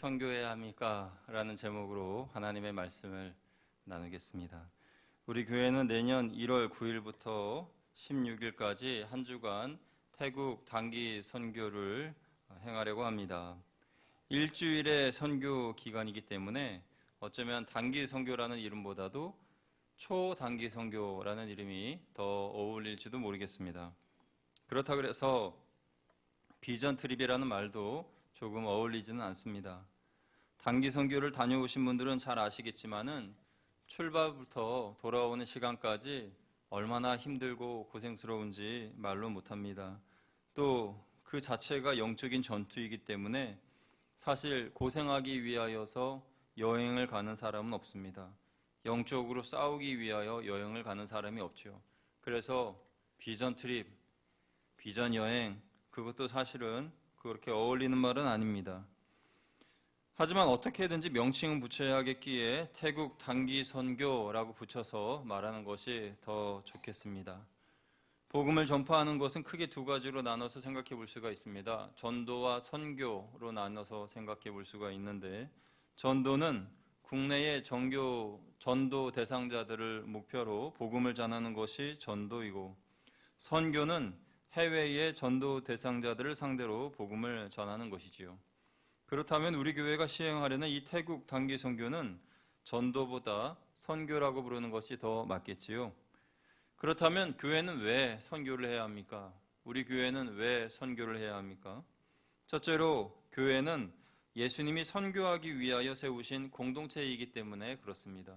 선교해야 합니까? 라는 제목으로 하나님의 말씀을 나누겠습니다. 우리 교회는 내년 1월 9일부터 16일까지 한 주간 태국 단기 선교를 행하려고 합니다. 일주일의 선교 기간이기 때문에 어쩌면 단기 선교라는 이름보다도 초단기 선교라는 이름이 더 어울릴지도 모르겠습니다. 그렇다고 해서 비전 트립이라는 말도 조금 어울리지는 않습니다. 단기 선교를 다녀오신 분들은 잘 아시겠지만은 출발부터 돌아오는 시간까지 얼마나 힘들고 고생스러운지 말로 못합니다. 또 그 자체가 영적인 전투이기 때문에 사실 고생하기 위하여서 여행을 가는 사람은 없습니다. 영적으로 싸우기 위하여 여행을 가는 사람이 없죠. 그래서 비전 트립, 비전 여행, 그것도 사실은 그렇게 어울리는 말은 아닙니다. 하지만 어떻게든지 명칭은 붙여야겠기에 태국 단기 선교라고 붙여서 말하는 것이 더 좋겠습니다. 복음을 전파하는 것은 크게 두 가지로 나눠서 생각해 볼 수가 있습니다. 전도와 선교로 나눠서 생각해 볼 수가 있는데, 전도는 국내의 전도 대상자들을 목표로 복음을 전하는 것이 전도이고, 선교는 해외의 전도 대상자들을 상대로 복음을 전하는 것이지요. 그렇다면 우리 교회가 시행하려는 이 태국 단기 선교는 전도보다 선교라고 부르는 것이 더 맞겠지요. 그렇다면 교회는 왜 선교를 해야 합니까? 우리 교회는 왜 선교를 해야 합니까? 첫째로 교회는 예수님이 선교하기 위하여 세우신 공동체이기 때문에 그렇습니다.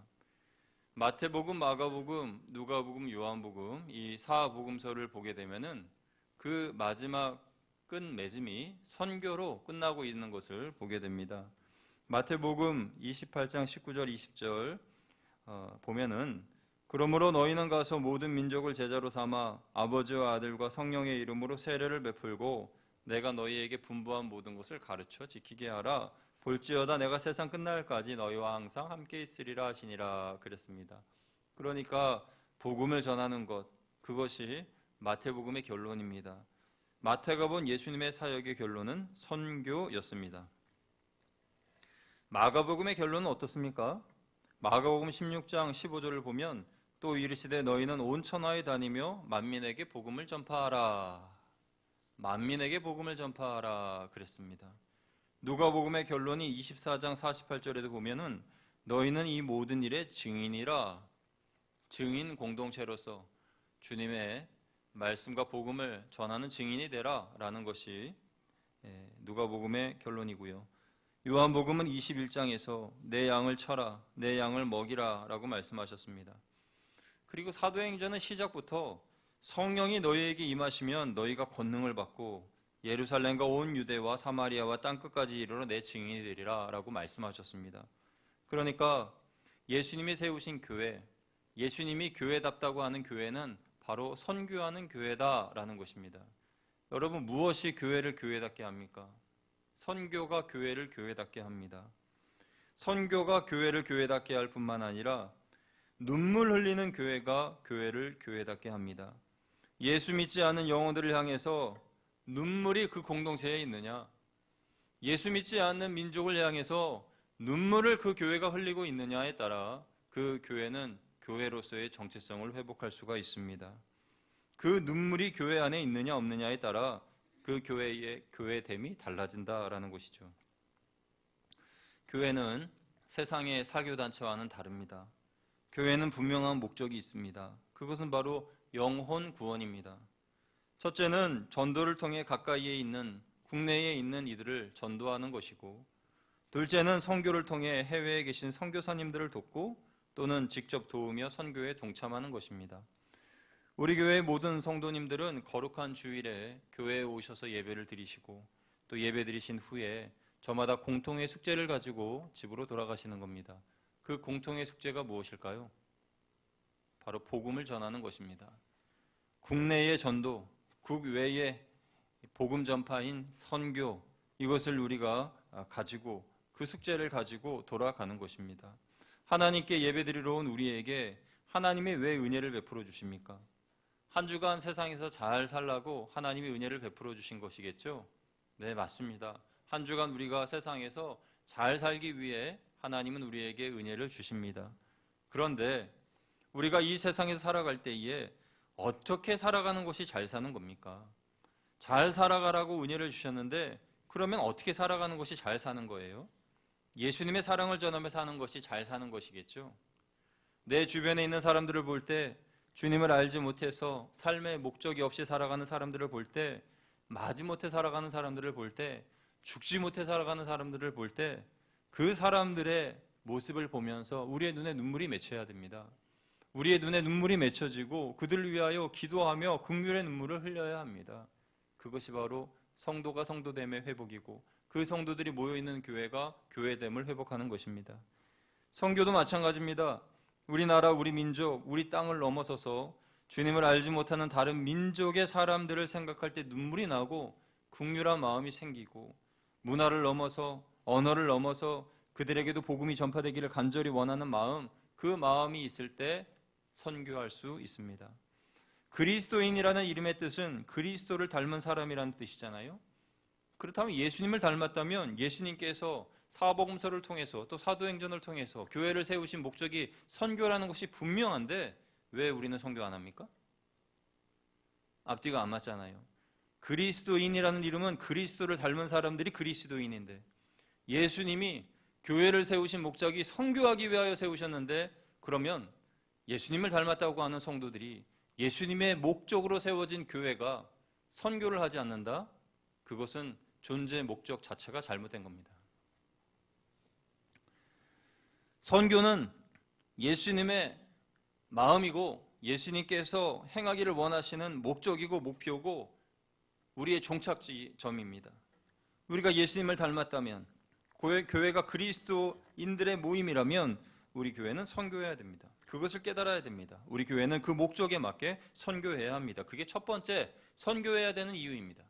마태복음, 마가복음, 누가복음, 요한복음 이 4복음서를 보게 되면은 그 마지막 끝맺음이 선교로 끝나고 있는 것을 보게 됩니다. 마태복음 28장 19절 20절 보면은 그러므로 너희는 가서 모든 민족을 제자로 삼아 아버지와 아들과 성령의 이름으로 세례를 베풀고 내가 너희에게 분부한 모든 것을 가르쳐 지키게 하라. 볼지어다 내가 세상 끝날까지 너희와 항상 함께 있으리라 하시니라 그랬습니다. 그러니까 복음을 전하는 것, 그것이 마태복음의 결론입니다. 마태가 본 예수님의 사역의 결론은 선교였습니다. 마가복음의 결론은 어떻습니까? 마가복음 16장 15절을 보면 또 이르시되 너희는 온 천하에 다니며 만민에게 복음을 전파하라. 만민에게 복음을 전파하라 그랬습니다. 누가복음의 결론이 24장 48절에도 보면은 너희는 이 모든 일의 증인이라. 증인 공동체로서 주님의 말씀과 복음을 전하는 증인이 되라 라는 것이 누가복음의 결론이고요. 요한복음은 21장에서 내 양을 쳐라, 내 양을 먹이라 라고 말씀하셨습니다. 그리고 사도행전은 시작부터 성령이 너희에게 임하시면 너희가 권능을 받고 예루살렘과 온 유대와 사마리아와 땅끝까지 이르러 내 증인이 되리라 라고 말씀하셨습니다. 그러니까 예수님이 세우신 교회, 예수님이 교회답다고 하는 교회는 바로 선교하는 교회다라는 것입니다. 여러분, 무엇이 교회를 교회답게 합니까? 선교가 교회를 교회답게 합니다. 선교가 교회를 교회답게 할 뿐만 아니라 눈물 흘리는 교회가 교회를 교회답게 합니다. 예수 믿지 않는 영혼들을 향해서 눈물이 그 공동체에 있느냐? 예수 믿지 않는 민족을 향해서 눈물을 그 교회가 흘리고 있느냐에 따라 그 교회는 교회로서의 정체성을 회복할 수가 있습니다. 그 눈물이 교회 안에 있느냐 없느냐에 따라 그 교회의 교회됨이 달라진다라는 것이죠. 교회는 세상의 사교단체와는 다릅니다. 교회는 분명한 목적이 있습니다. 그것은 바로 영혼 구원입니다. 첫째는 전도를 통해 가까이에 있는 국내에 있는 이들을 전도하는 것이고, 둘째는 선교를 통해 해외에 계신 선교사님들을 돕고 또는 직접 도우며 선교에 동참하는 것입니다. 우리 교회의 모든 성도님들은 거룩한 주일에 교회에 오셔서 예배를 드리시고 또 예배 드리신 후에 저마다 공통의 숙제를 가지고 집으로 돌아가시는 겁니다. 그 공통의 숙제가 무엇일까요? 바로 복음을 전하는 것입니다. 국내의 전도, 국외의 복음 전파인 선교, 이것을 우리가 가지고 그 숙제를 가지고 돌아가는 것입니다. 하나님께 예배드리러 온 우리에게 하나님이 왜 은혜를 베풀어 주십니까? 한 주간 세상에서 잘 살라고 하나님이 은혜를 베풀어 주신 것이겠죠? 네, 맞습니다. 한 주간 우리가 세상에서 잘 살기 위해 하나님은 우리에게 은혜를 주십니다. 그런데 우리가 이 세상에서 살아갈 때에 어떻게 살아가는 것이 잘 사는 겁니까? 잘 살아가라고 은혜를 주셨는데 그러면 어떻게 살아가는 것이 잘 사는 거예요? 예수님의 사랑을 전하면서 사는 것이 잘 사는 것이겠죠. 내 주변에 있는 사람들을 볼 때 주님을 알지 못해서 삶의 목적이 없이 살아가는 사람들을 볼 때, 마지못해 살아가는 사람들을 볼 때, 죽지 못해 살아가는 사람들을 볼 때 그 사람들의 모습을 보면서 우리의 눈에 눈물이 맺혀야 됩니다. 우리의 눈에 눈물이 맺혀지고 그들을 위하여 기도하며 긍휼의 눈물을 흘려야 합니다. 그것이 바로 성도가 성도됨의 회복이고 그 성도들이 모여있는 교회가 교회됨을 회복하는 것입니다. 선교도 마찬가지입니다. 우리나라, 우리 민족, 우리 땅을 넘어서서 주님을 알지 못하는 다른 민족의 사람들을 생각할 때 눈물이 나고 긍휼한 마음이 생기고 문화를 넘어서 언어를 넘어서 그들에게도 복음이 전파되기를 간절히 원하는 마음, 그 마음이 있을 때 선교할 수 있습니다. 그리스도인이라는 이름의 뜻은 그리스도를 닮은 사람이라는 뜻이잖아요. 그렇다면 예수님을 닮았다면 예수님께서 사복음서를 통해서 또 사도행전을 통해서 교회를 세우신 목적이 선교라는 것이 분명한데 왜 우리는 선교 안 합니까? 앞뒤가 안 맞잖아요. 그리스도인이라는 이름은 그리스도를 닮은 사람들이 그리스도인인데 예수님이 교회를 세우신 목적이 선교하기 위하여 세우셨는데 그러면 예수님을 닮았다고 하는 성도들이 예수님의 목적으로 세워진 교회가 선교를 하지 않는다? 그것은 존재 목적 자체가 잘못된 겁니다. 선교는 예수님의 마음이고 예수님께서 행하기를 원하시는 목적이고 목표고 우리의 종착점입니다. 우리가 예수님을 닮았다면 교회가 그리스도인들의 모임이라면 우리 교회는 선교해야 됩니다. 그것을 깨달아야 됩니다. 우리 교회는 그 목적에 맞게 선교해야 합니다. 그게 첫 번째 선교해야 되는 이유입니다.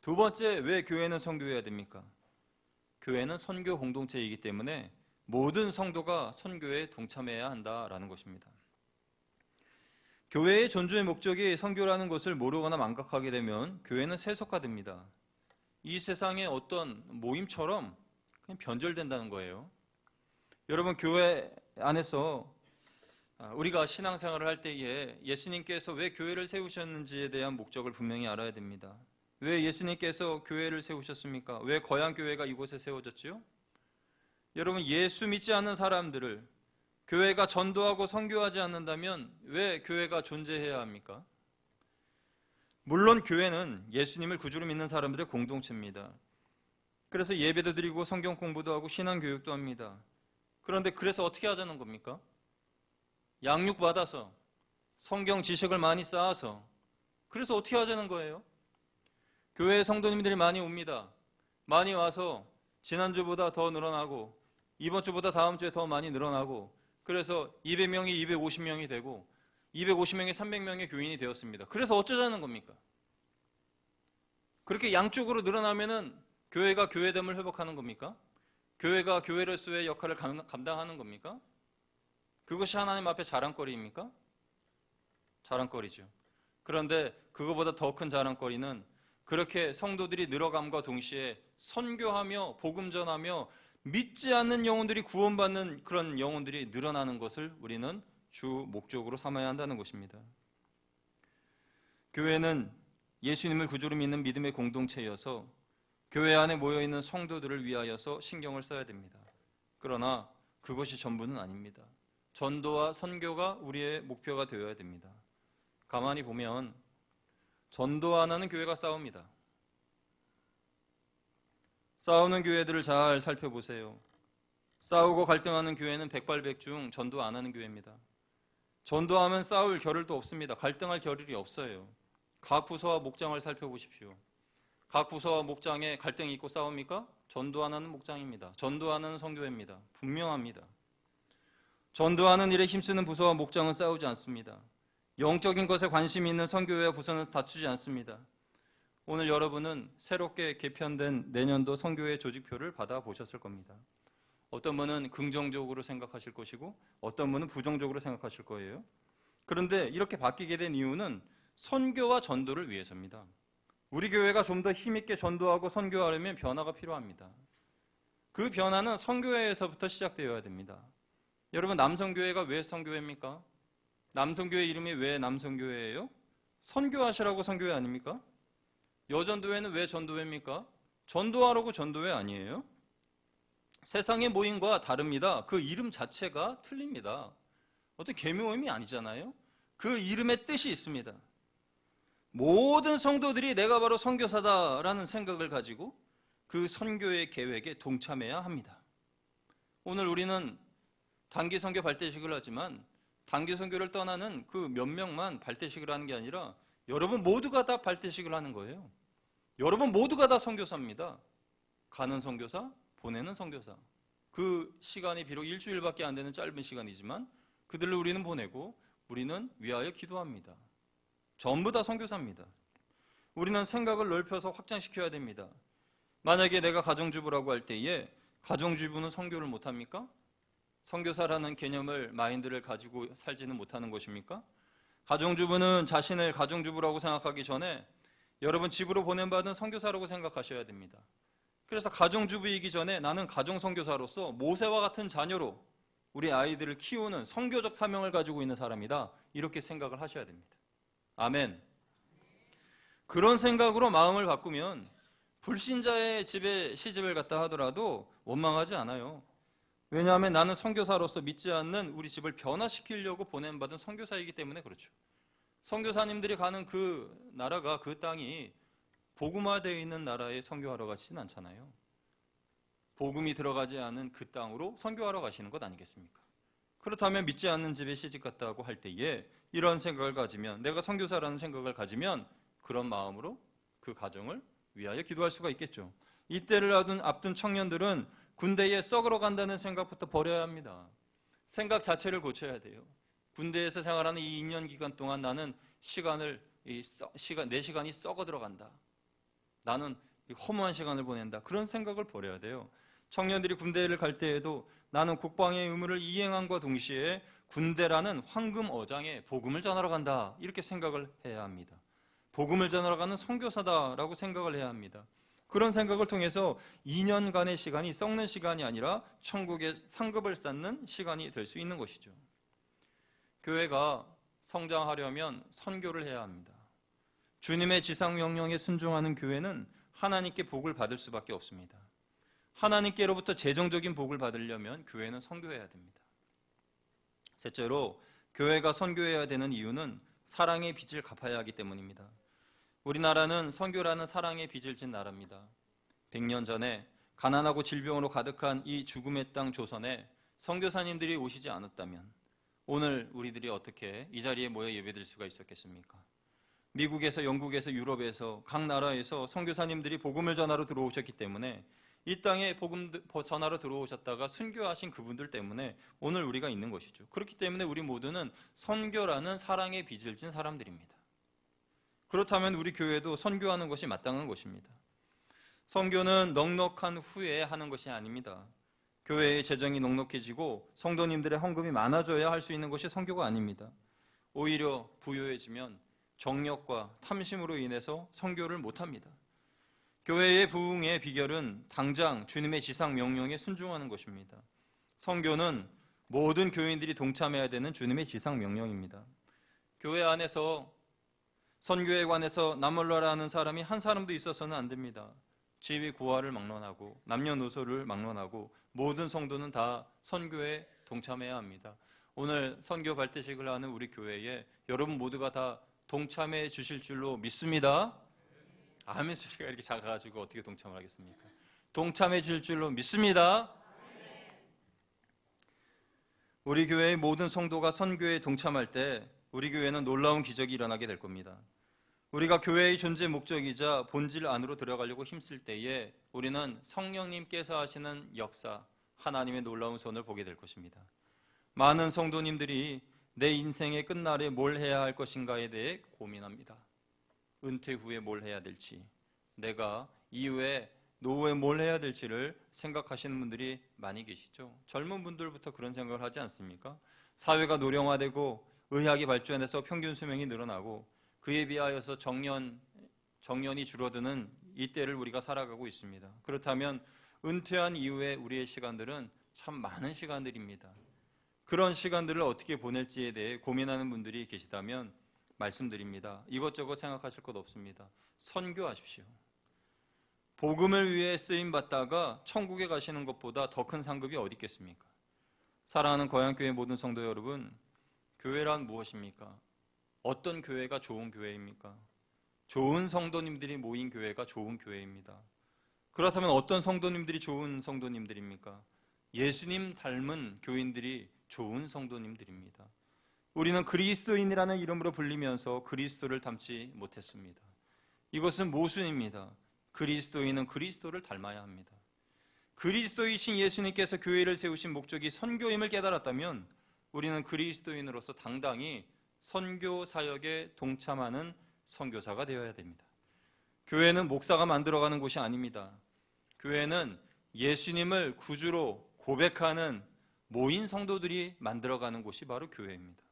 두 번째, 왜 교회는 선교해야 됩니까? 교회는 선교 공동체이기 때문에 모든 성도가 선교에 동참해야 한다라는 것입니다. 교회의 존재의 목적이 선교라는 것을 모르거나 망각하게 되면 교회는 세속화됩니다. 이 세상의 어떤 모임처럼 그냥 변절된다는 거예요. 여러분, 교회 안에서 우리가 신앙생활을 할 때에 예수님께서 왜 교회를 세우셨는지에 대한 목적을 분명히 알아야 됩니다. 왜 예수님께서 교회를 세우셨습니까? 왜 거양교회가 이곳에 세워졌지요? 여러분, 예수 믿지 않는 사람들을 교회가 전도하고 선교하지 않는다면 왜 교회가 존재해야 합니까? 물론 교회는 예수님을 구주로 믿는 사람들의 공동체입니다. 그래서 예배도 드리고 성경 공부도 하고 신앙 교육도 합니다. 그런데 그래서 어떻게 하자는 겁니까? 양육 받아서 성경 지식을 많이 쌓아서 그래서 어떻게 하자는 거예요? 교회에 성도님들이 많이 옵니다. 많이 와서 지난주보다 더 늘어나고 이번 주보다 다음 주에 더 많이 늘어나고 그래서 200명이 250명이 되고 250명이 300명의 교인이 되었습니다. 그래서 어쩌자는 겁니까? 그렇게 양쪽으로 늘어나면은 교회가 교회됨을 회복하는 겁니까? 교회가 교회로서의 역할을 감당하는 겁니까? 그것이 하나님 앞에 자랑거리입니까? 자랑거리죠. 그런데 그거보다 더 큰 자랑거리는 그렇게 성도들이 늘어감과 동시에 선교하며 복음 전하며 믿지 않는 영혼들이 구원받는 그런 영혼들이 늘어나는 것을 우리는 주 목적으로 삼아야 한다는 것입니다. 교회는 예수님을 구주로 믿는 믿음의 공동체여서 교회 안에 모여있는 성도들을 위하여서 신경을 써야 됩니다. 그러나 그것이 전부는 아닙니다. 전도와 선교가 우리의 목표가 되어야 됩니다. 가만히 보면 전도 안 하는 교회가 싸웁니다. 싸우는 교회들을 잘 살펴보세요. 싸우고 갈등하는 교회는 백발백중 전도 안 하는 교회입니다. 전도하면 싸울 겨를도 없습니다. 갈등할 겨를이 없어요. 각 부서와 목장을 살펴보십시오. 각 부서와 목장에 갈등이 있고 싸웁니까? 전도 안 하는 목장입니다. 전도 안 하는 성교회입니다. 분명합니다. 전도하는 일에 힘쓰는 부서와 목장은 싸우지 않습니다. 영적인 것에 관심이 있는 선교회와 부서는 다투지 않습니다. 오늘 여러분은 새롭게 개편된 내년도 선교회 조직표를 받아보셨을 겁니다. 어떤 분은 긍정적으로 생각하실 것이고 어떤 분은 부정적으로 생각하실 거예요. 그런데 이렇게 바뀌게 된 이유는 선교와 전도를 위해서입니다. 우리 교회가 좀 더 힘있게 전도하고 선교하려면 변화가 필요합니다. 그 변화는 선교회에서부터 시작되어야 됩니다. 여러분, 남성교회가 왜 선교회입니까? 남성교회 이름이 왜 남성교회예요? 선교하시라고 선교회 아닙니까? 여전도회는 왜 전도회입니까? 전도하라고 전도회 아니에요? 세상의 모임과 다릅니다. 그 이름 자체가 틀립니다. 어떤 계모임이 아니잖아요. 그 이름의 뜻이 있습니다. 모든 성도들이 내가 바로 선교사다라는 생각을 가지고 그 선교의 계획에 동참해야 합니다. 오늘 우리는 단기 선교 발대식을 하지만 단기 선교를 떠나는 그 몇 명만 발대식을 하는 게 아니라 여러분 모두가 다 발대식을 하는 거예요. 여러분 모두가 다 선교사입니다. 가는 선교사, 보내는 선교사. 그 시간이 비록 일주일밖에 안 되는 짧은 시간이지만 그들을 우리는 보내고 우리는 위하여 기도합니다. 전부 다 선교사입니다. 우리는 생각을 넓혀서 확장시켜야 됩니다. 만약에 내가 가정주부라고 할 때에 가정주부는 선교를 못합니까? 선교사라는 개념을, 마인드를 가지고 살지는 못하는 것입니까? 가정주부는 자신을 가정주부라고 생각하기 전에 여러분 집으로 보낸받은 선교사라고 생각하셔야 됩니다. 그래서 가정주부이기 전에 나는 가정선교사로서 모세와 같은 자녀로 우리 아이들을 키우는 선교적 사명을 가지고 있는 사람이다. 이렇게 생각을 하셔야 됩니다. 아멘. 그런 생각으로 마음을 바꾸면 불신자의 집에 시집을 갔다 하더라도 원망하지 않아요. 왜냐하면 나는 선교사로서 믿지 않는 우리 집을 변화시키려고 보냄받은 선교사이기 때문에 그렇죠. 선교사님들이 가는 그 나라가, 그 땅이 복음화되어 있는 나라에 선교하러 가시진 않잖아요. 복음이 들어가지 않은 그 땅으로 선교하러 가시는 것 아니겠습니까? 그렇다면 믿지 않는 집에 시집 갔다고 할 때에 이런 생각을 가지면, 내가 선교사라는 생각을 가지면 그런 마음으로 그 가정을 위하여 기도할 수가 있겠죠. 이때를 앞둔 청년들은 군대에 썩으러 간다는 생각부터 버려야 합니다. 생각 자체를 고쳐야 돼요. 군대에서 생활하는 이 2년 기간 동안 나는 내 시간이 썩어 들어간다. 나는 허무한 시간을 보낸다. 그런 생각을 버려야 돼요. 청년들이 군대를 갈 때에도 나는 국방의 의무를 이행함과 동시에 군대라는 황금 어장에 복음을 전하러 간다. 이렇게 생각을 해야 합니다. 복음을 전하러 가는 선교사다라고 생각을 해야 합니다. 그런 생각을 통해서 2년간의 시간이 썩는 시간이 아니라 천국의 상급을 쌓는 시간이 될 수 있는 것이죠. 교회가 성장하려면 선교를 해야 합니다. 주님의 지상명령에 순종하는 교회는 하나님께 복을 받을 수밖에 없습니다. 하나님께로부터 재정적인 복을 받으려면 교회는 선교해야 됩니다. 셋째로, 교회가 선교해야 되는 이유는 사랑의 빚을 갚아야 하기 때문입니다. 우리나라는 선교라는 사랑의 빚을 진 나라입니다. 100년 전에 가난하고 질병으로 가득한 이 죽음의 땅 조선에 선교사님들이 오시지 않았다면 오늘 우리들이 어떻게 이 자리에 모여 예배드릴 수가 있었겠습니까? 미국에서, 영국에서, 유럽에서 각 나라에서 선교사님들이 복음을 전하러 들어오셨기 때문에 이 땅에 복음 전하러 들어오셨다가 순교하신 그분들 때문에 오늘 우리가 있는 것이죠. 그렇기 때문에 우리 모두는 선교라는 사랑의 빚을 진 사람들입니다. 그렇다면 우리 교회도 선교하는 것이 마땅한 것입니다. 선교는 넉넉한 후에 하는 것이 아닙니다. 교회의 재정이 넉넉해지고 성도님들의 헌금이 많아져야 할 수 있는 것이 선교가 아닙니다. 오히려 부유해지면 정력과 탐심으로 인해서 선교를 못합니다. 교회의 부흥의 비결은 당장 주님의 지상 명령에 순종하는 것입니다. 선교는 모든 교인들이 동참해야 되는 주님의 지상 명령입니다. 교회 안에서 선교에 관해서 남몰라라 하는 사람이 한 사람도 있어서는 안 됩니다. 지위 고하를 막론하고 남녀노소를 막론하고 모든 성도는 다 선교에 동참해야 합니다. 오늘 선교 발대식을 하는 우리 교회에 여러분 모두가 다 동참해 주실 줄로 믿습니다. 아멘 소리가 이렇게 작아가지고 어떻게 동참을 하겠습니까? 동참해 줄 줄로 믿습니다. 우리 교회의 모든 성도가 선교에 동참할 때 우리 교회는 놀라운 기적이 일어나게 될 겁니다. 우리가 교회의 존재 목적이자 본질 안으로 들어가려고 힘쓸 때에 우리는 성령님께서 하시는 역사, 하나님의 놀라운 손을 보게 될 것입니다. 많은 성도님들이 내 인생의 끝날에 뭘 해야 할 것인가에 대해 고민합니다. 은퇴 후에 뭘 해야 될지, 내가 이후에 노후에 뭘 해야 될지를 생각하시는 분들이 많이 계시죠. 젊은 분들부터 그런 생각을 하지 않습니까? 사회가 노령화되고 의학이 발전해서 평균 수명이 늘어나고 그에 비하여서 정년이 줄어드는 이때를 우리가 살아가고 있습니다. 그렇다면 은퇴한 이후에 우리의 시간들은 참 많은 시간들입니다. 그런 시간들을 어떻게 보낼지에 대해 고민하는 분들이 계시다면 말씀드립니다. 이것저것 생각하실 것 없습니다. 선교하십시오. 복음을 위해 쓰임받다가 천국에 가시는 것보다 더 큰 상급이 어디 있겠습니까? 사랑하는 거양교회 모든 성도 여러분, 교회란 무엇입니까? 어떤 교회가 좋은 교회입니까? 좋은 성도님들이 모인 교회가 좋은 교회입니다. 그렇다면 어떤 성도님들이 좋은 성도님들입니까? 예수님 닮은 교인들이 좋은 성도님들입니다. 우리는 그리스도인이라는 이름으로 불리면서 그리스도를 닮지 못했습니다. 이것은 모순입니다. 그리스도인은 그리스도를 닮아야 합니다. 그리스도이신 예수님께서 교회를 세우신 목적이 선교임을 깨달았다면 우리는 그리스도인으로서 당당히 선교 사역에 동참하는 선교사가 되어야 됩니다. 교회는 목사가 만들어가는 곳이 아닙니다. 교회는 예수님을 구주로 고백하는 모인 성도들이 만들어가는 곳이 바로 교회입니다.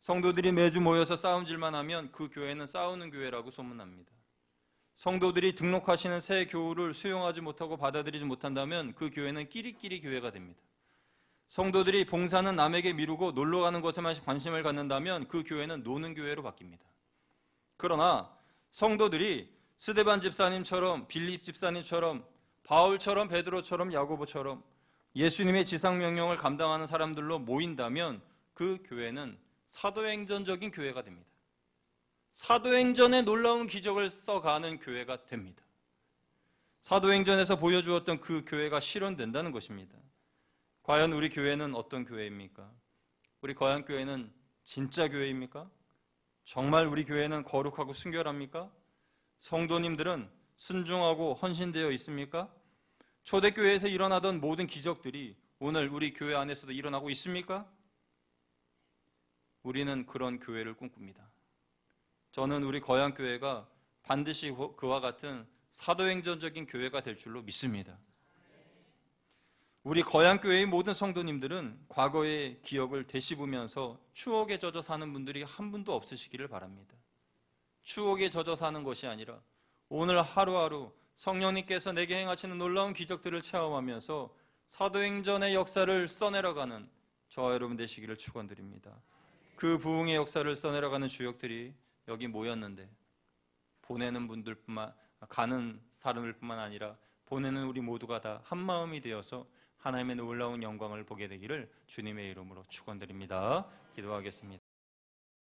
성도들이 매주 모여서 싸움질만 하면 그 교회는 싸우는 교회라고 소문납니다. 성도들이 등록하시는 새 교우를 수용하지 못하고 받아들이지 못한다면 그 교회는 끼리끼리 교회가 됩니다. 성도들이 봉사는 남에게 미루고 놀러가는 것에만 관심을 갖는다면 그 교회는 노는 교회로 바뀝니다. 그러나 성도들이 스데반 집사님처럼, 빌립 집사님처럼, 바울처럼, 베드로처럼, 야고보처럼 예수님의 지상명령을 감당하는 사람들로 모인다면 그 교회는 사도행전적인 교회가 됩니다. 사도행전의 놀라운 기적을 써가는 교회가 됩니다. 사도행전에서 보여주었던 그 교회가 실현된다는 것입니다. 과연 우리 교회는 어떤 교회입니까? 우리 거양교회는 진짜 교회입니까? 정말 우리 교회는 거룩하고 순결합니까? 성도님들은 순종하고 헌신되어 있습니까? 초대교회에서 일어나던 모든 기적들이 오늘 우리 교회 안에서도 일어나고 있습니까? 우리는 그런 교회를 꿈꿉니다. 저는 우리 거양교회가 반드시 그와 같은 사도행전적인 교회가 될 줄로 믿습니다. 우리 거양교회의 모든 성도님들은 과거의 기억을 되씹으면서 추억에 젖어 사는 분들이 한 분도 없으시기를 바랍니다. 추억에 젖어 사는 것이 아니라 오늘 하루하루 성령님께서 내게 행하시는 놀라운 기적들을 체험하면서 사도행전의 역사를 써내려가는 저와 여러분 되시기를 축원드립니다. 그 부흥의 역사를 써내려가는 주역들이 여기 모였는데 보내는 분들뿐만, 가는 사람들뿐만 아니라 보내는 우리 모두가 다 한마음이 되어서 하나님의 놀라운 영광을 보게 되기를 주님의 이름으로 축원드립니다. 기도하겠습니다.